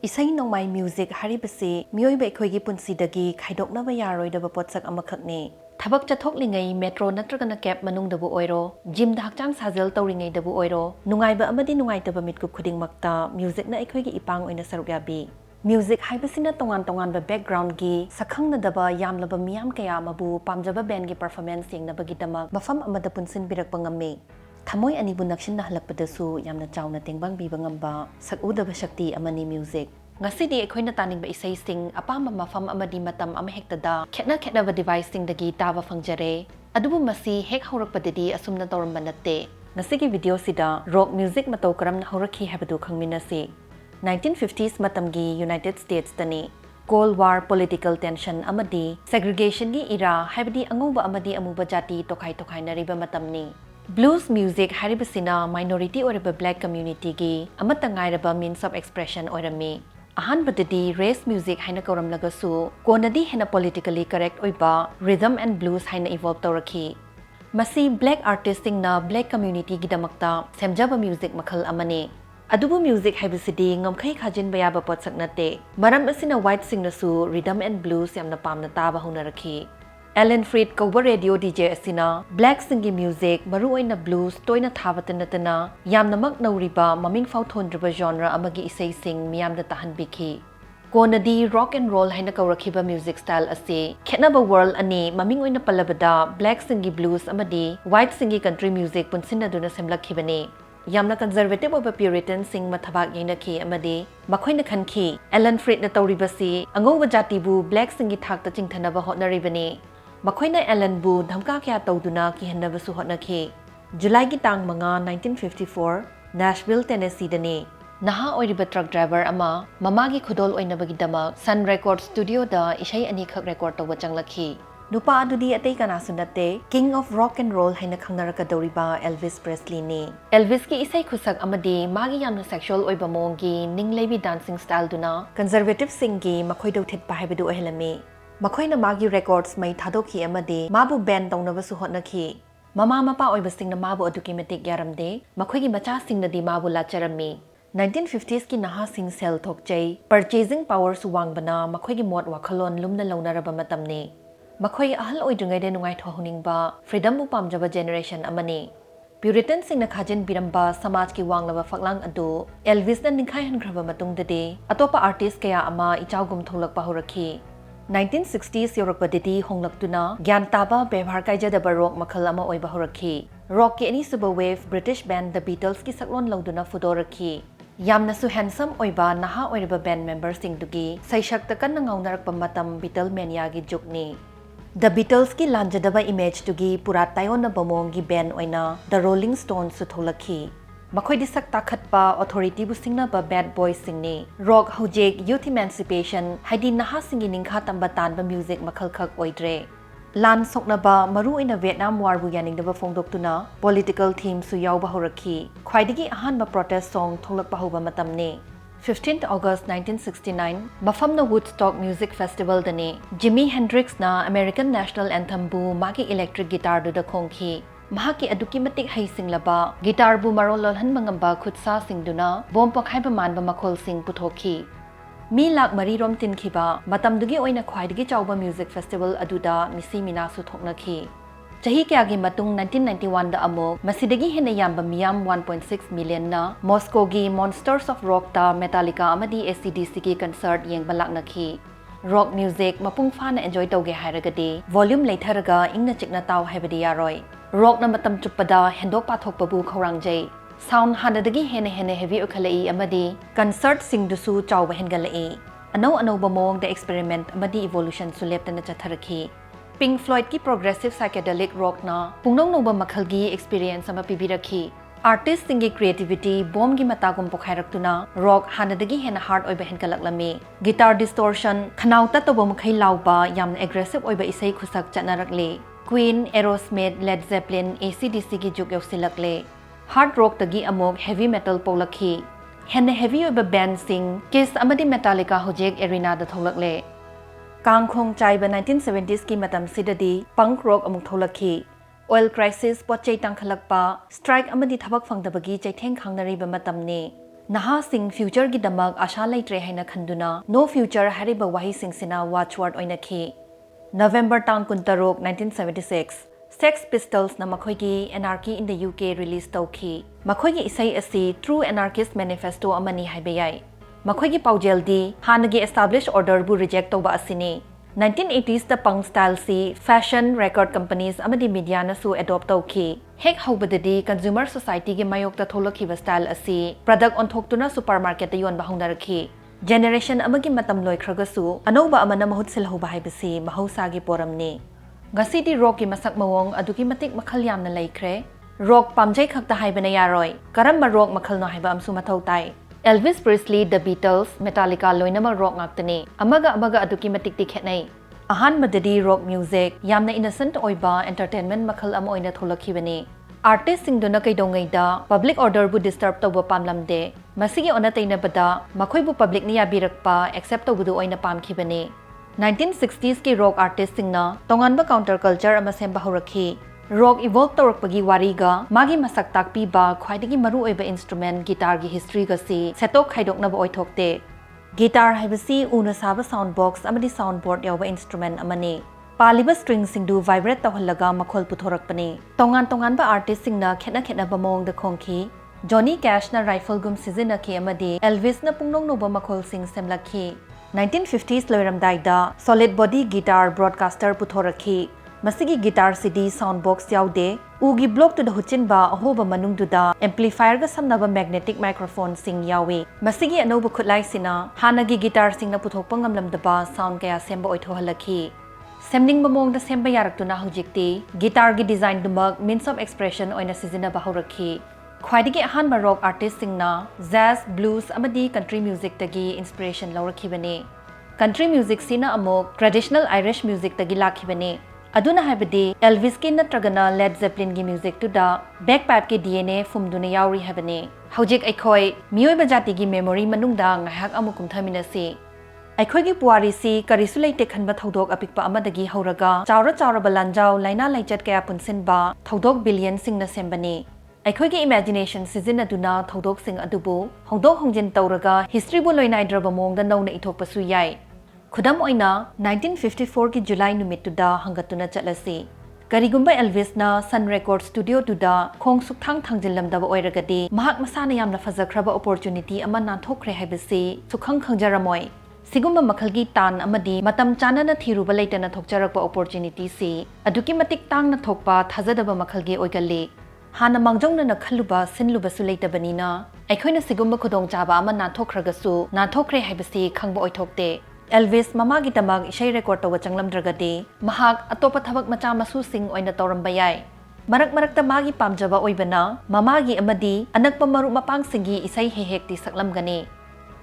Isai nongmai music haribasi mioiba ekhoigi punsidagi khaidoknaba yaroidaba potsak amakhakni thabak chathoklingai metro natragana cab manungdabu oiro gym da hakchang sajal tawringai dabu oiro nungaiba amadi nungaitaba mitku khudingmakta music na ekhoigi ipang oina sarukyabi music haibasina tongan ba background gi sakhangna daba yamlaba miyam kaya mabu pamjaba band gi performance yengnabagi damak mafam amada punsin birakpa ngammi Thamoy anibu nakshinna halakpadasu yamna chawna tengbang biba ngamba sakudaba shakti amani music ngasidi ekhoina taningba isai sing apamba mafam amadi matam amahektada khetna ba device sing dagi taba phangjare adubu masi hek haurakpadadi asumna tawramba natte ngasigi video sida rock music matau karamna haurakhi habadu khangminasi 1950s matamgi United States tani Cold War political tension amadi segregation gi era habadi angoba amadi amuba jati tokai nariba matamni Blues music haribasina minority or black community gi amata ngairaba means of expression orami ahanbadadi race music haina kauramlagasu konadi hena politically correct oiba rhythm and blues haina evolve tawrakhi masi black artist singna black community gi damakta semjaba music makhal amane adubu music haibasidi ngamkhai khajin bayaba potsak nate maram asina white singnasu rhythm and blues yamna pamna taba hunarakhi Alan Freed Koba radio DJ asina black singing music maru oina blues toina thabatanatana yamnamak nauriba maming fauthondraba genre amagi isai sing miyamda tahanbikhi konadi rock and roll haina kaurakhiba music style ase khetnaba world ani maming oina palabada black singing blues amadi white singing country music punsinaduna semlakhibani yamna conservative oba puritan sing mathabak yainakhi amadi makhoina khanki Alan Freed na tawribasi angoba jati bu black singing thakta chingthanaba hotnaribani Makhoina Alan bu dhamka kya tawduna ki hannabasu hotnakhi July gi tang manga 1954 Nashville Tennessee dani naha oiriba truck driver ama mamagi khudol oinabagi dama Sun Record Studio da isai ani khak record tawba changlakhi nupa adudi atei kana sunate King of Rock and Roll haina khangnaraka doriba Elvis Presley ni Elvis ki isai khusak amadi magi yamna sexual oiba mongi ningleibi dancing style duna conservative singi makhoi dau thit pa habidu ohelami Makhoina magi records mai thadokhi amade mabu band tawnabasu hotnakhi mama mapa oibasingna mabu adukimatik yaramde makhoigi macha singnadi mabu lacharami 1950s ki naha sing sel thokchai purchasing power su wangbana makhoigi mod wakhalon lumna launaraba matamne makhoi ahal oidungai de nungai thohuningba freedom bu pamjaba generation amani Puritan singna khajin biramba samaj ki wanglaba faklang adu Elvis na ningkhai hangraba matungdade atopa artist kaya ama ichaugum tholakpa horakhi 1960s yorakpaditi honglaktuna gyan taba bebhar kaijadaba rock makhal ama oiba horakhi rock ki ani suba wave British band The Beatles ki saklon lauduna fudorakhi yamna su handsome oiba naha oiriba band members singdugi saishakta kanna ngaunarakpa matam Beatlemania gi jukni The Beatles ki lanjadaba image tugi pura tayona bamong gi band oina The Rolling Stones su tholakhi Makhoi disak takhatpa authority bu singna ba bad boys singni rock hojek youth emancipation haidi naha singi ningkha tamba tan ba music makhal khak oidre lan sokna ba maru ina Vietnam war bu yaning da phongdoktuna political theme su yaw ba horakhi khwaidigi ahan ba protest song tholak ba hoba matamne 15th August 1969 mafamna Woodstock Music Festival dani Jimi Hendrix na American National Anthem bu magi electric guitar du da khongkhi mahaki aduki matik hai singlaba guitar bu marol lolhan mangamba khutsa singduna bom pakhai ba manba makhol sing puthokhi mi lak mari rom tin khiba matamdugi oina khwaidigi chawba music festival aduda misi mina su thoknakhi chahi kya gi matung 1991 da amok masidagi hena yamba miyam 1.6 million na Moscow gi Monsters of Rock ta Metallica amadi ACDC ki concert yengba laknakhi rock music mapung fana enjoy tawge hairagadi volume leitharaga ingna chikna taw haibadi yaroi rock na matam chupada hendok pathok pabu khawrangjai sound hanadagi hene heavy okhalai amadi concert singdusu chawba hengalai anau ba mong the experiment amadi evolution su leptana chatharakhi Pink Floyd ki progressive psychedelic rock na pungnong noba makhalgi experience ama pibirakhi artist singi creativity bomb gi matagum pokhairakuna rock hanadagi hena hard oiba henkalaklami guitar distortion khanauta toba mukhai lauba yamna aggressive oiba isai khusak chanarakle Queen, Aerosmith, Led Zeppelin, ACDC ki juk yausilakle hard rock tagi amok heavy metal polakhi hena heavy oiba band sing Kiss amadi Metallica hojek arena da tholakle kangkhong chaiba 1970s ki matam sidadi punk rock amuk tholakhi oil crisis pochai tangkhalakpa strike amadi thabak phangdabagi chaitheng khangnari ba matamne Nahasing future gi damak asha leitre haina khanduna no future hariba wahi singsina watchword oinakhi. November taun kuntarok 1976 Sex Pistols na makhoigi Anarchy in the UK release tawki. Makhoigi isai asi True Anarchist Manifesto amani haibayai. Makhoigi paujeldi hanagi established order bu reject tawba asini. 1980s the punk style si fashion record companies amadi media na su adopt tawki. Hek haubadadi consumer society gi mayok ta tholokhiba style asi product onthoktuna supermarket ta yon bahungna rakhi. Generation amagi matam loikhraga-su anauba amana mahut silhuba haibasi mahausa gi poramni. Ngasidi rock ki masak mawong adugi matik makhal yamna laikre. Rock pamjai khakta haibana yaroi. Karamba rock makhal no haiba amsu mathau tai. Elvis Presley, The Beatles, Metallica loinama rock ngaktani. Amaga adugi matik ti khetnai. Ahan madadi rock music yamna innocent oiba entertainment makhal am oina tholakhibani. Artist singduna kaidongai da public order bu disturb tawba pamlamde. Masigi onataina bada makhoi bu public ni yabirakpa accept tawbudu oina pamkhibani. 1960s ki rock artist singna tonganba counterculture ama semba horakhi. Rock evolve tawrakpagi wariga magi masak takpi ba khwaidagi maru oiba instrument guitar gi history ga si setok khaidokna ba oithokte. Guitar haibasi una saba sound box amadi soundboard yawba instrument amani. Paliba string singdu vibrate tawhallaga makhol puthorakpani. Tongan ba artist singna khena ba mawong da khongki. Johnny Cash na rifle gum sizinaki amadi Elvis na pungnong noba makhol sing semlakhi. 1950s loiramdai da solid body guitar broadcaster puthorakhi. Masigi guitar CD soundbox yaude ugi block to the huchin ba ahoba manung du da amplifier ga samnaba magnetic microphone sing yawi. Masigi anoba khutlai sina hanagi guitar sing na puthokpa ngamlamda ba sound kaya semba oithohalakhi. Semning bamong da semba yaraktuna hujikti guitar gi design dumak means of expression oina sizina ba horakhi. Khwaidagi ahanba rock artist singna jazz, blues amadi country music tagi inspiration lawrakhibani. Country music sina amok traditional Irish music tagi lakhibani. Aduna haibadi Elvis ki natragana Led Zeppelin gi music to da backpack ki DNA fumduna yauri habani. Hojik aikhoi mioiba jati gi memory manungda ngahak amukum thaminasi. Aikhoi gi puari si karisu leite khanba thodok apikpa amadagi hauraga chawra balanjau laina laichat kaya punsin ba thodok billion singna sembani. Aikhoi gi imagination sizin aduna thodok sing adubu hongdok hongjin tawraga history bu loinai draba mongda nauna ithokpasu yai. Khudam oina 1954 ki July numittuda hangatuna chatlasi. Karigumba Elvis na Sun Record Studio tuda khong sukhang thangjillamdaba oiragadi mahak masana yamna fajakraba opportunity ama nanthokre haibasi sukhang khangjaramoi. Sigumba makhalgi tan amadi matam chana na thiruba leitana thokcharakpa opportunity si aduki matik tangna thokpa thajadaba makhalgi oigali. Hana mangjongna na khaluba sinluba su leitabani na aikhoina sigumba khudong chaba ama nanthokragasu nanthokre haibasi khangba oithokte. Elvis mamagi tamag ishay record tawa changlamdragadi mahak atopa thabak macha masu sing oina tawramba yai. Marak ta magi pamjaba oibana mamagi amadi anakpa maru mapang singi isay hehekti saklamgani.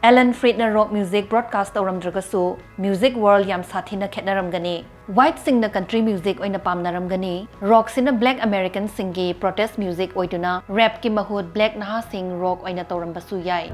Alan Freed na rock music broadcast tawramdragasu music world yam sathina khetnaramgani. White sing na country music oina pamnaramgani. Rock sina black American singi protest music oiduna rap ki mahut black naha sing rock oina tawrambasu yai.